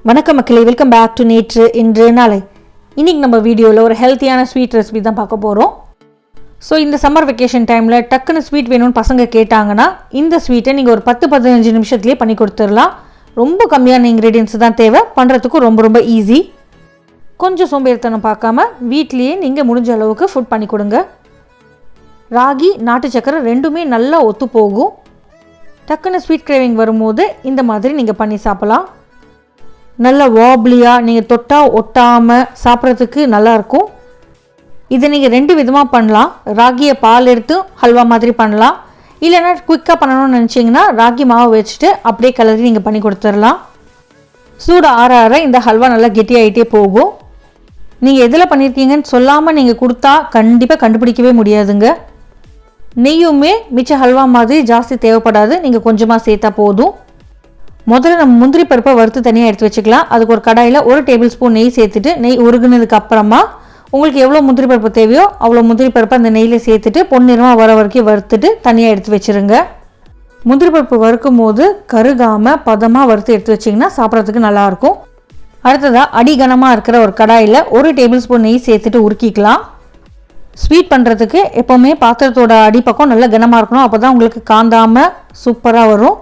வணக்கம் மக்களே, welcome back to நேற்று இன்று நாளை. இன்றைக்கி நம்ம வீடியோவில் ஒரு ஹெல்த்தியான ஸ்வீட் ரெசிபி தான் பார்க்க போகிறோம். ஸோ இந்த சம்மர் வெக்கேஷன் டைமில் டக்குன்னு ஸ்வீட் வேணும்னு பசங்க கேட்டாங்கன்னா இந்த ஸ்வீட்டை நீங்கள் ஒரு 10-15 நிமிஷத்துலேயே பண்ணி கொடுத்துடலாம். ரொம்ப கம்மியான இன்க்ரீடியன்ஸ் தான் தேவை, பண்ணுறதுக்கும் ரொம்ப ஈஸி. கொஞ்சம் சோம்பேறித்தனம் பார்க்காம வீட்லேயே நீங்கள் முடிஞ்ச அளவுக்கு ஃபுட் பண்ணி கொடுங்க. ராகி, நாட்டு சக்கரை ரெண்டுமே நல்லா ஒத்து போகும். டக்குன்னு ஸ்வீட் கிரேவிங் வரும்போது இந்த மாதிரி நீங்கள் பண்ணி சாப்பிட்லாம். நல்ல வாப்லியாக நீங்கள் தொட்டால் ஒட்டாமல் சாப்பிட்றதுக்கு நல்லாயிருக்கும். இதை நீங்கள் 2 விதமாக பண்ணலாம். ராகியை பால் எடுத்து ஹல்வா மாதிரி பண்ணலாம். இல்லைன்னா குயிக்காக பண்ணணும்னு நினச்சிங்கன்னா ராகி மாவு வச்சுட்டு அப்படியே கிளறி நீங்கள் பண்ணி கொடுத்துடலாம். சூடு ஆற ஆற இந்த ஹல்வா நல்லா கெட்டியாகிட்டே போகும். நீங்கள் எதில் பண்ணியிருக்கீங்கன்னு சொல்லாமல் நீங்கள் கொடுத்தா கண்டிப்பாக கண்டுபிடிக்கவே முடியாதுங்க. நெய்யுமே மிச்ச ஹல்வா மாதிரி ஜாஸ்தி தேவைப்படாது, நீங்கள் கொஞ்சமாக சேர்த்தா போதும். முதல்ல நம்ம முந்திரி பருப்பை வறுத்து தனியாக எடுத்து வச்சுக்கலாம். அதுக்கு ஒரு கடாயில் 1 டேபிள் ஸ்பூன் நெய் சேர்த்துட்டு நெய் உருகுனதுக்கு அப்புறமா உங்களுக்கு எவ்வளோ முந்திரி பருப்பு தேவையோ அவ்வளோ முந்திரி பருப்பை அந்த நெய்யில் சேர்த்துட்டு பொன்னிறமாக வர வரைக்கும் வறுத்துட்டு தனியாக எடுத்து வச்சுருங்க. முந்திரி பருப்பு வறுக்கும் போது கருகாமல் பதமாக வறுத்து எடுத்து வச்சிங்கன்னா சாப்பிட்றதுக்கு நல்லாயிருக்கும். அடுத்ததாக அடிகனமாக இருக்கிற ஒரு கடாயில் 1 டேபிள் ஸ்பூன் நெய் சேர்த்துட்டு உருக்கிக்கலாம். ஸ்வீட் பண்ணுறதுக்கு எப்போவுமே பாத்திரத்தோட அடிப்பக்கம் நல்லா கனமாக இருக்கணும், அப்போ தான் உங்களுக்கு காந்தாமல் சூப்பராக வரும்.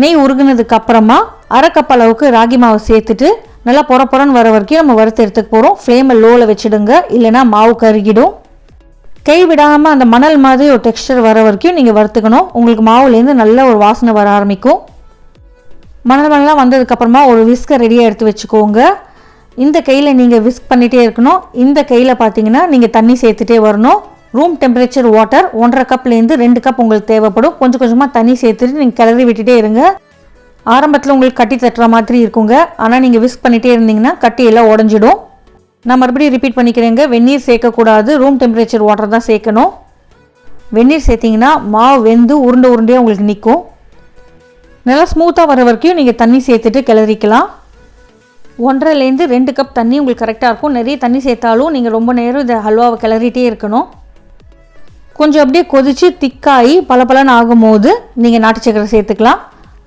நெய் உருகுனதுக்கு அப்புறமா 1/2 கப் அளவுக்கு ராகி மாவு சேர்த்துட்டு நல்லா பொறன்னு வர வரைக்கும் நம்ம வறுத்து எடுத்துக்க போகிறோம். ஃப்ளேமை லோவில் வச்சுடுங்க, இல்லைனா மாவு கருகிடும். கை விடாமல் அந்த மணல் மாதிரி ஒரு டெக்ஸ்டர் வர வரைக்கும் நீங்கள் வறுத்துக்கணும். உங்களுக்கு மாவுலேருந்து நல்ல ஒரு வாசனை வர ஆரம்பிக்கும். மணலாம் வந்ததுக்கப்புறமா ஒரு விஸ்கை ரெடியாக எடுத்து வச்சுக்கோங்க. இந்த கையில் நீங்கள் விஸ்க் பண்ணிகிட்டே இருக்கணும். இந்த கையில் பார்த்தீங்கன்னா நீங்கள் தண்ணி சேர்த்துட்டே வரணும். ரூம் டெம்பரேச்சர் வாட்டர் 1.5 கப்லேருந்து 2 கப் உங்களுக்கு தேவைப்படும். கொஞ்சமாக தண்ணி சேர்த்துட்டு நீங்கள் கிளறி விட்டுட்டே இருங்க. ஆரம்பத்தில் உங்களுக்கு கட்டி தட்டுற மாதிரி இருக்குங்க, ஆனால் நீங்கள் விஸ்க் பண்ணிகிட்டே இருந்தீங்கன்னா கட்டியெல்லாம் உடஞ்சிடும். நான் மறுபடியும் ரிப்பீட் பண்ணிக்கிறேங்க, வெந்நீர் சேர்க்கக்கூடாது, ரூம் டெம்பரேச்சர் வாட்டர் தான் சேர்க்கணும். வெந்நீர் சேர்த்திங்கன்னா மாவு வெந்து உருண்டையாக உங்களுக்கு நிற்கும். நல்லா ஸ்மூத்தாக வர வரைக்கும் நீங்கள் தண்ணி சேர்த்துட்டு கிளறிக்கலாம். 1.5லேருந்து 2 கப் தண்ணி உங்களுக்கு கரெக்டாக இருக்கும். நிறைய தண்ணி சேர்த்தாலும் நீங்கள் ரொம்ப நேரம் இதை ஹல்வாவை கிளறிட்டே இருக்கணும். கொஞ்சம் அப்படியே கொதித்து திக்காகி பலன்னு ஆகும்போது நீங்கள் நாட்டு சக்கரை சேர்த்துக்கலாம்.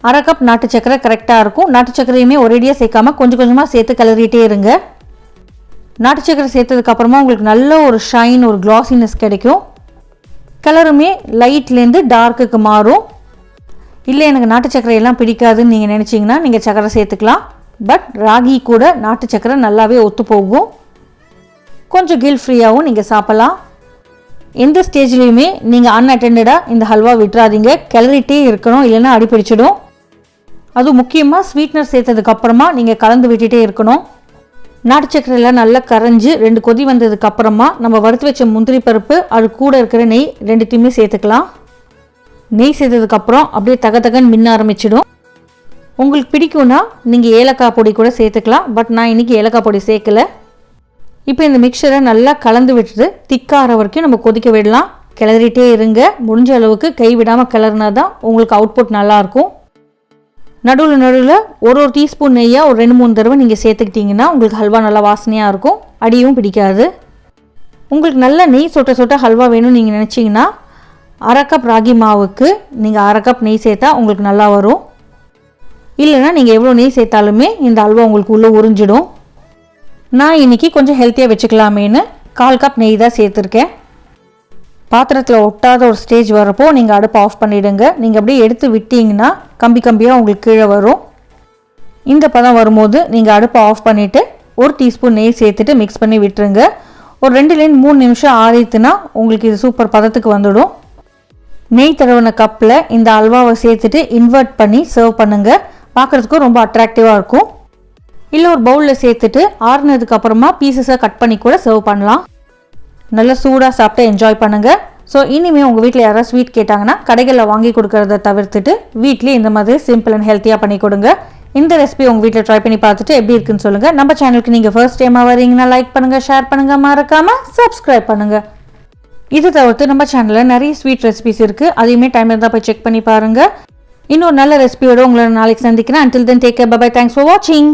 1/2 கப் நாட்டு சக்கரை கரெக்டாக இருக்கும். நாட்டு சக்கரையுமே ஒரேடியாக சேர்க்காமல் கொஞ்சமாக சேர்த்து கிளறிட்டே இருங்க. நாட்டு சக்கரை சேர்த்ததுக்கப்புறமா உங்களுக்கு நல்ல ஒரு ஷைன், ஒரு கிளாஸினஸ் கிடைக்கும். கலருமே லைட்லேருந்து டார்க்குக்கு மாறும். இல்லை எனக்கு நாட்டு சக்கரையெல்லாம் பிடிக்காதுன்னு நீங்கள் நினச்சிங்கன்னா நீங்கள் சக்கரை சேர்த்துக்கலாம். பட் ராகி கூட நாட்டு சக்கரை நல்லாவே ஒத்து போகும். கொஞ்சம் கில் ஃப்ரீயாகவும் நீங்கள் சாப்பிட்லாம். எந்த ஸ்டேஜ்லேயுமே நீங்கள் அன்அட்டெண்டடாக இந்த ஹல்வா விட்டுறாதீங்க, கிளறிட்டே இருக்கணும், இல்லைன்னா அடிப்பிடிச்சிடும். அதுவும் முக்கியமாக ஸ்வீட்னர் சேர்த்ததுக்கப்புறமா நீங்கள் கலந்து விட்டுட்டே இருக்கணும். நாட்டு சக்கரையில் நல்லா கரைஞ்சி 2 கொதி வந்ததுக்கப்புறமா நம்ம வறுத்து வச்ச முந்திரி பருப்பு அது கூட இருக்கிற நெய் 2த்தையுமே சேர்த்துக்கலாம். நெய் சேர்த்ததுக்கப்புறம் அப்படியே தகன்னு மின்ன ஆரம்பிச்சிடும். உங்களுக்கு பிடிக்கும்னா நீங்கள் ஏலக்காய் பொடி கூட சேர்த்துக்கலாம். பட் நான் இன்றைக்கி ஏலக்காய் பொடி சேர்க்கலை. இப்போ இந்த மிக்சரை நல்லா கலந்து விட்டுட்டு திக்காகிற வரைக்கும் நம்ம கொதிக்க விடலாம். கிளறிட்டே இருங்க. முடிஞ்ச அளவுக்கு கை விடாமல் கிளறினா தான் உங்களுக்கு அவுட்புட் நல்லாயிருக்கும். நடுவில் ஒரு டீஸ்பூன் நெய்யாக ஒரு 2-3 தடவை நீங்கள் சேர்த்துக்கிட்டிங்கன்னா உங்களுக்கு ஹல்வா நல்லா வாசனையாக இருக்கும், அடியும் பிடிக்காது. உங்களுக்கு நல்ல நெய் சொட்ட ஹல்வா வேணும்னு நீங்கள் நினச்சிங்கன்னா 1/2 கப் ராகி மாவுக்கு நீங்கள் 1/2 கப் நெய் சேர்த்தா உங்களுக்கு நல்லா வரும். இல்லைனா நீங்கள் எவ்வளோ நெய் சேர்த்தாலுமே இந்த ஹல்வா உங்களுக்கு உள்ளே உறிஞ்சிடும். நான் இன்றைக்கி கொஞ்சம் ஹெல்த்தியாக வச்சுக்கலாமேன்னு 1/4 கப் நெய் தான் சேர்த்துருக்கேன். பாத்திரத்தில் ஒட்டாத ஒரு ஸ்டேஜ் வரப்போ நீங்கள் அடுப்பை ஆஃப் பண்ணிவிடுங்க. நீங்கள் அப்படியே எடுத்து விட்டிங்கன்னா கம்பியாக உங்களுக்கு கீழே வரும். இந்த பதம் வரும்போது நீங்கள் அடுப்பை ஆஃப் பண்ணிவிட்டு 1 டீஸ்பூன் நெய் சேர்த்துட்டு மிக்ஸ் பண்ணி விட்டுருங்க. ஒரு 2-3 நிமிஷம் ஆறித்துனா உங்களுக்கு இது சூப்பர் பதத்துக்கு வந்துடும். நெய் தடவின கப்பில் இந்த அல்வாவை சேர்த்துட்டு இன்வெர்ட் பண்ணி சர்வ் பண்ணுங்கள். பார்க்குறதுக்கும் ரொம்ப அட்ராக்டிவாக இருக்கும். இல்லை ஒரு பவுலில் சேர்த்துட்டு ஆறுனதுக்கப்புறமா பீசஸாக கட் பண்ணி கூட சர்வ் பண்ணலாம். நல்லா சூடாக சாப்பிட்டு என்ஜாய் பண்ணுங்கள். ஸோ இனிமேல் உங்கள் வீட்டில் யாராவது ஸ்வீட் கேட்டாங்கன்னா கடைகளில் வாங்கி கொடுக்கறத தவிர்த்துட்டு வீட்லேயே இந்த மாதிரி சிம்பிள் அண்ட் ஹெல்த்தியாக பண்ணி கொடுங்க. இந்த ரெசிபி உங்கள் வீட்டில் ட்ரை பண்ணி பார்த்துட்டு எப்படி இருக்குன்னு சொல்லுங்கள். நம்ம சேனலுக்கு நீங்கள் ஃபர்ஸ்ட் டைமாக வரீங்கன்னா லைக் பண்ணுங்கள், ஷேர் பண்ணுங்கள், மறக்காமல் சப்ஸ்கிரைப் பண்ணுங்கள். இது தவிர்த்து நம்ம சேனலில் நிறைய ஸ்வீட் ரெசிபிஸ் இருக்குது, அதையுமே டைம் இருந்தால் போய் செக் பண்ணி பாருங்கள். இன்னொரு நல்ல ரெசிபியோடு உங்களை நாளைக்கு சந்திக்கிறேன். until then take care, bye bye, thanks for watching.